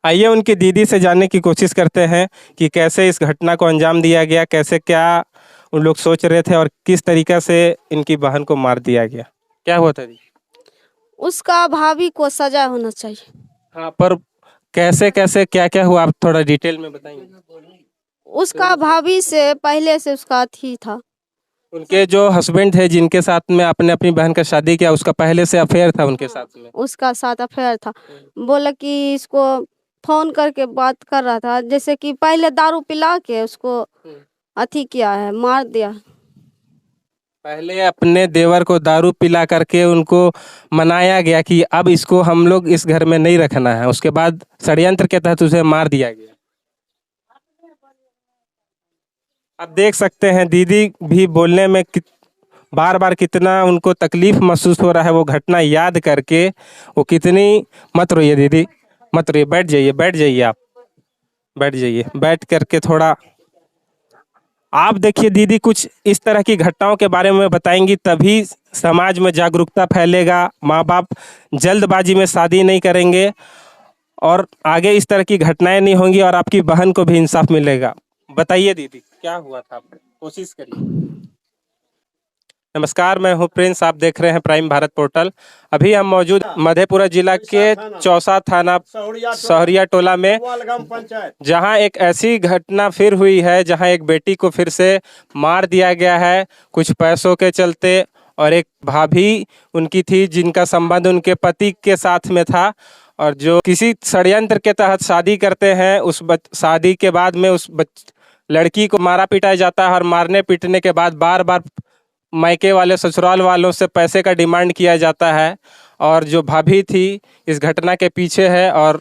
आइए उनकी दीदी से जानने की कोशिश करते हैं कि कैसे इस घटना को अंजाम दिया गया, कैसे क्या उन लोग सोच रहे थे और किस तरीक़ा से इनकी बहन को मार दिया गया। क्या हुआ था जी? उसका भाभी को सजा होना चाहिए। हाँ, पर कैसे कैसे क्या क्या हुआ, आप थोड़ा डिटेल में बताएंगे? उसका भाभी से पहले से उसका अथी था। उनके जो हस्बैंड थे जिनके साथ में आपने अपनी बहन का शादी किया, उसका पहले से अफेयर था उनके साथ में? उसका साथ अफेयर था। बोला कि इसको फोन करके बात कर रहा था, जैसे कि पहले दारू पिला के उसको अथी किया है, मार दिया। पहले अपने देवर को दारू पिला करके उनको मनाया गया कि अब इसको हम लोग इस घर में नहीं रखना है, उसके बाद षड्यंत्र के तहत उसे मार दिया गया। अब देख सकते हैं दीदी भी बोलने में बार बार कितना उनको तकलीफ महसूस हो रहा है, वो घटना याद करके वो कितनी। मत रोइए दीदी, मत रोइए, बैठ जाइए, बैठ जाइए, आप बैठ जाइए, बैठ करके थोड़ा आप देखिए दीदी, कुछ इस तरह की घटनाओं के बारे में बताएंगी तभी समाज में जागरूकता फैलेगा, माँ बाप जल्दबाजी में शादी नहीं करेंगे और आगे इस तरह की घटनाएं नहीं होंगी और आपकी बहन को भी इंसाफ मिलेगा। बताइए दीदी, क्या हुआ था, आप कोशिश करिए। नमस्कार, मैं हूं प्रिंस, आप देख रहे हैं प्राइम भारत पोर्टल। अभी हम मौजूद मधेपुरा जिला के चौसा थाना सहरिया टोला में, जहां एक ऐसी घटना फिर हुई है, जहां एक बेटी को फिर से मार दिया गया है कुछ पैसों के चलते। और एक भाभी उनकी थी जिनका संबंध उनके पति के साथ में था, और जो किसी षड्यंत्र के तहत शादी करते हैं, उस शादी के बाद में उस लड़की को मारा पीटा जाता है और मारने पीटने के बाद बार बार मायके वाले ससुराल वालों से पैसे का डिमांड किया जाता है। और जो भाभी थी इस घटना के पीछे है और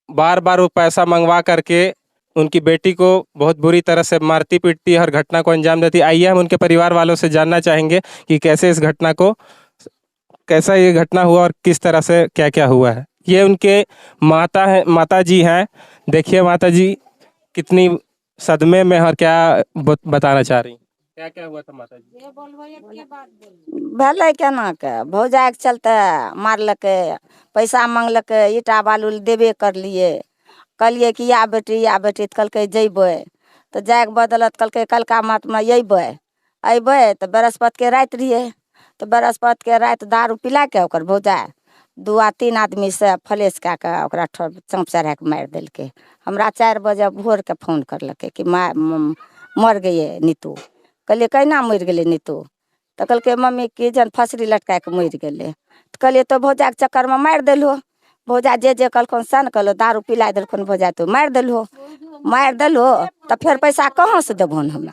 बार बार वो पैसा मंगवा करके उनकी बेटी को बहुत बुरी तरह से मारती पीटती है और घटना को अंजाम देती है। आइए हम उनके परिवार वालों से जानना चाहेंगे कि कैसे इस घटना को, कैसा ये घटना हुआ और किस तरह से क्या क्या हुआ है। ये उनके माता है, माता जी हैं। देखिए माता जी कितनी सदमे में और क्या बताना चाह रही, क्या क्या हुआ था माता जी? भले केना के भौजाई के चलते मारलकै, पैसा मांगलकै, ईटा बालू देबे करलिए। कहलिए कि या बेटी तो कहलकै जैबै, तो जायके बदलत कहलकै कलका मातमे अयबै। अयबै तो बृहस्पति के रात रहिए, तो बृहस्पति के रात दारू पिला के ओकर भौजाई 2-3 आदमी से फलेस कए के ओकरा चाँप चढ़ा के मारि देलकै। हमरा 4 बजे भोर के फोन करलकै कि मर गए नीतू। कहलिए केना मरि गेलै नीतू? तो कहलकै मम्मी कि जन फसरी लटका के मरि गेलै। तो कहलिए तो भौजाई के चक्कर में मारि देलहो। भौजाई जे कहलखुन सन कहलो, दारू पिला देलखुन भौजाई तो मारि देलहो। तो फिर पैसा कहाँ से देबहन?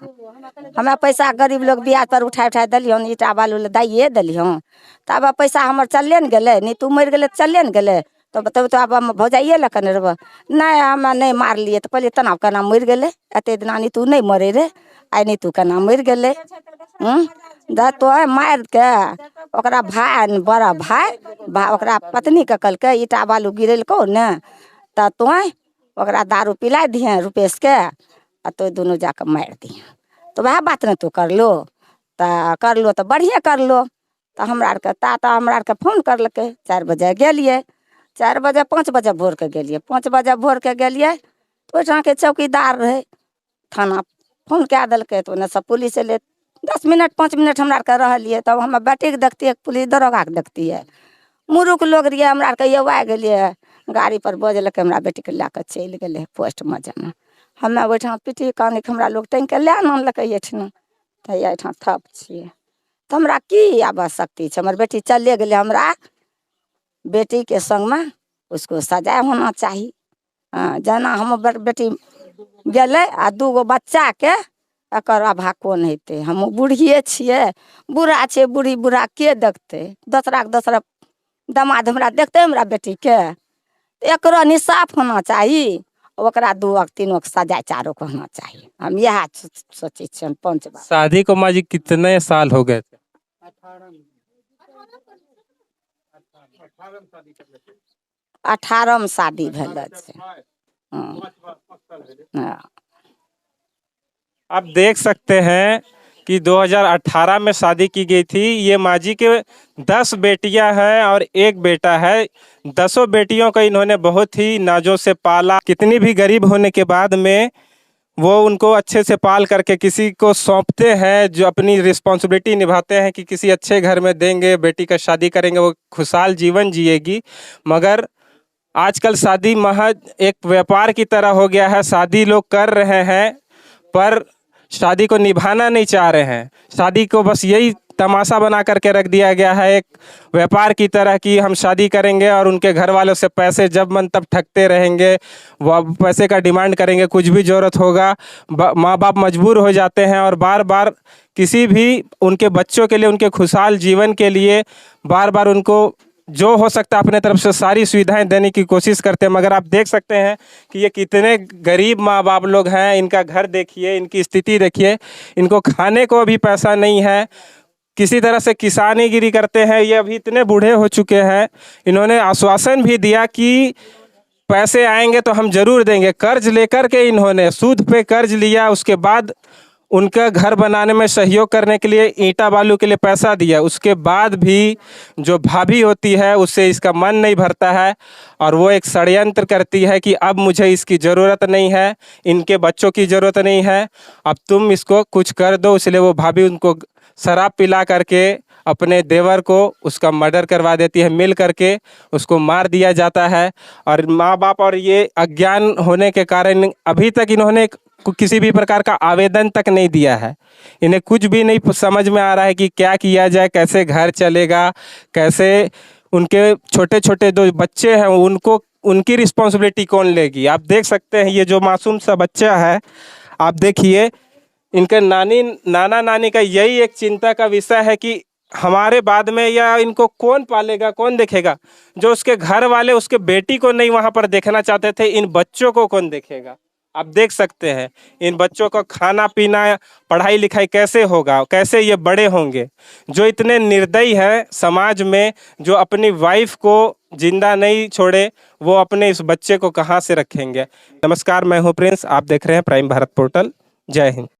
हमें पैसा गरीब लोग ब्याज पर उठा दिलियन, ईटा बालू दाइए दिलियन। तब अब पैसा हमर चलले न गेलै, नीतू मरि गेलै तो चलले न गेलै। तो बताओ तो अब हम भौजाइए लखन रहब नहीं, हमें नहीं मारलिए। तो पहले तना केना मरि गेलै? एते दिना नीतू नहीं मरे रे, आई नीतू केना मरि गेलै? तो मार के ओकरा भाई, बड़ा भाई ओकरा पत्नी के कहलकै ईटा बालू गिरेलको ने, तो तोय ओकरा दारू पिला दिहे रुपेश के, आ तो दोनों जाके मार दिहे। तो वह बात ने तू करलो तो बढ़िया करलो। तो हमरा आर के ताता हमरा आर के फोन करलकै। 4 बजे गेलिए, 4 बजे 5 बजे भोर के गेलिए। 5 बजे भोर के गेलिए तो ओहिठाम के चौकीदार रहे थाना, फोन कए देलकै। तो ओने से पुलिस एलै। 10 मिनट 5 मिनट हमरा आर के रहलिए। तब हमें बेटी के देखतिए, पुलिस दरोगा के देखतिए। मुरुख लोग रहिए, हमरा आर के एवा गेलिए। गाड़ी पर बजलकै, हमरा बेटी के लए के चलि गेलै पोस्ट में जना। हमें ओहिठाम पिटी कानी के हमरा लोग टांग के लए आनलकै एहिठाम। तो एहिठाम ठप छिए। तो हमरा की आवश्यकता छै? हमर बेटी चले गेलै, हमरा बेटी के संग में उसको सजा होना चाहिए। जना हमर बेटी गेलै आ 2 गो बच्चा के एकर अभाव कोन हेतै? हम बूढ़िए छिए, बूढ़ा छै, बूढ़ी बूढ़ा के देखतै? दोसरा के दोसरा दामाद हमरा देखतै हमरा बेटी के? एकरो इंसाफ होना चाहिए, ओकरा 2-3 के सजा 4 को होना चाहिए। हम यह सोचे छियन। 5 बार शादी को माँ जी कितने साल हो गए थे? 18 में शादी भेल छै। हाँ। आप देख सकते हैं कि 2018 में शादी की गई थी। ये माँ जी के 10 बेटियां हैं और एक बेटा है। 10 बेटियों को इन्होंने बहुत ही नाजों से पाला। कितनी भी गरीब होने के बाद में वो उनको अच्छे से पाल करके किसी को सौंपते हैं, जो अपनी रिस्पॉन्सिबिलिटी निभाते हैं कि किसी अच्छे घर में देंगे, बेटी का शादी करेंगे, वो खुशहाल जीवन जिएगी। मगर आजकल शादी महज एक व्यापार की तरह हो गया है। शादी लोग कर रहे हैं पर शादी को निभाना नहीं चाह रहे हैं। शादी को बस यही तमाशा बना करके रख दिया गया है, एक व्यापार की तरह कि हम शादी करेंगे और उनके घर वालों से पैसे जब मन तब ठगते रहेंगे। वो पैसे का डिमांड करेंगे, कुछ भी ज़रूरत होगा माँ बाप मजबूर हो जाते हैं और बार बार किसी भी उनके बच्चों के लिए, उनके खुशहाल जीवन के लिए बार बार उनको जो हो सकता है अपने तरफ से सारी सुविधाएं देने की कोशिश करते हैं। मगर आप देख सकते हैं कि ये कितने गरीब माँ बाप लोग हैं। इनका घर देखिए, इनकी स्थिति देखिए, इनको खाने को भी पैसा नहीं है। किसी तरह से किसानीगिरी करते हैं। ये अभी इतने बूढ़े हो चुके हैं। इन्होंने आश्वासन भी दिया कि पैसे आएंगे तो हम जरूर देंगे। कर्ज लेकर के इन्होंने सूद पे कर्ज लिया, उसके बाद उनका घर बनाने में सहयोग करने के लिए ईंटा बालू के लिए पैसा दिया। उसके बाद भी जो भाभी होती है उससे इसका मन नहीं भरता है और वो एक षड्यंत्र करती है कि अब मुझे इसकी ज़रूरत नहीं है, इनके बच्चों की ज़रूरत नहीं है, अब तुम इसको कुछ कर दो। इसलिए वो भाभी उनको शराब पिला करके अपने देवर को उसका मर्डर करवा देती है। मिल करके उसको मार दिया जाता है। और माँ बाप और ये अज्ञान होने के कारण अभी तक इन्होंने किसी भी प्रकार का आवेदन तक नहीं दिया है। इन्हें कुछ भी नहीं समझ में आ रहा है कि क्या किया जाए, कैसे घर चलेगा, कैसे उनके छोटे छोटे 2 बच्चे हैं उनको, उनकी रिस्पॉन्सिबिलिटी कौन लेगी। आप देख सकते हैं ये जो मासूम सा बच्चा है, आप देखिए इनके नाना नानी का यही एक चिंता का विषय है कि हमारे बाद में या इनको कौन पालेगा, कौन देखेगा। जो उसके घर वाले उसके बेटी को नहीं वहाँ पर देखना चाहते थे, इन बच्चों को कौन देखेगा। आप देख सकते हैं इन बच्चों का खाना पीना, पढ़ाई लिखाई कैसे होगा, कैसे ये बड़े होंगे। जो इतने निर्दयी हैं समाज में, जो अपनी वाइफ को जिंदा नहीं छोड़े, वो अपने इस बच्चे को कहाँ से रखेंगे। नमस्कार, मैं हूँ प्रिंस, आप देख रहे हैं प्राइम भारत पोर्टल। जय हिंद।